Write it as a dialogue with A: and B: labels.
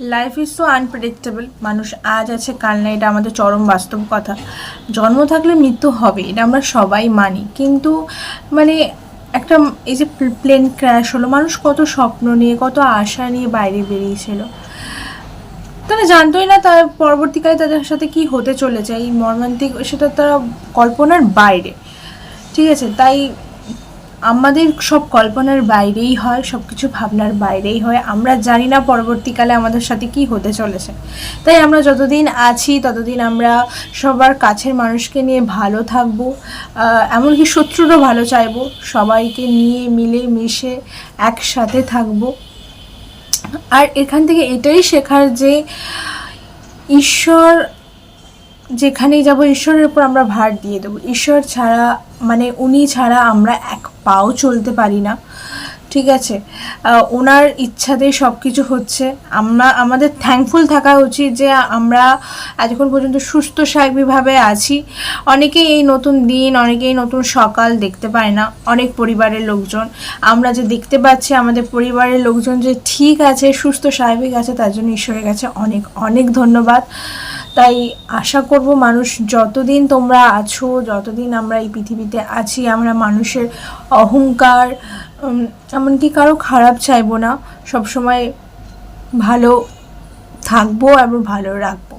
A: Life is so unpredictable. মানুষ আজ আছে কাল না, এটা আমাদের চরম বাস্তব কথা। জন্ম থাকলে মৃত্যু হবে, এটা আমরা সবাই মানি, কিন্তু মানে একটা এই যে প্লেন ক্র্যাশ হলো, মানুষ কত স্বপ্ন নিয়ে কত আশা নিয়ে বাইরে বেরিয়েছিল, তারা জানতোই না তার পরবর্তীকালে তাদের সাথে কি হতে চলেছে। এই মর্মান্তিক, সেটা তারা কল্পনার বাইরে। ঠিক আছে, তাই আমাদের সব কল্পনার বাইরেই হয়, সব কিছু ভাবনার বাইরেই হয়। আমরা জানি না পরবর্তীকালে আমাদের সাথে কি হতে চলেছে। তাই আমরা যতদিন আছি ততদিন আমরা সবার কাছের মানুষকে নিয়ে ভালো থাকবো, এমনকি শত্রুরও ভালো চাইবো, সবাইকে নিয়ে মিলে মিশে একসাথে থাকবো। আর এখান থেকে এটাই শেখার যে ঈশ্বর যেখানেই যাব, ঈশ্বরের উপর আমরা ভার দিয়ে দেবো। ঈশ্বর ছাড়া, মানে উনি ছাড়া আমরা এক পাও চলতে পারি না। ঠিক আছে, ওনার ইচ্ছাতেই সব কিছু হচ্ছে। আমাদের থ্যাঙ্কফুল থাকা উচিত যে আমরা এতক্ষণ পর্যন্ত সুস্থ স্বাভাবিকভাবে আছি। অনেকেই এই নতুন দিন, অনেকেই নতুন সকাল দেখতে পায় না। অনেক পরিবারের লোকজন, আমরা যে দেখতে পাচ্ছি আমাদের পরিবারের লোকজন যে ঠিক আছে, সুস্থ স্বাভাবিক আছে, তার জন্য ঈশ্বরের কাছে অনেক অনেক ধন্যবাদ। তাই আশা করব মানুষ যতদিন তোমরা আছো, যতদিন আমরা এই পৃথিবীতে আছি, আমরা মানুষের অহংকার, এমনকি কারো খারাপ চাইবো না, সবসময় ভালো থাকবো এবং ভালো রাখবো।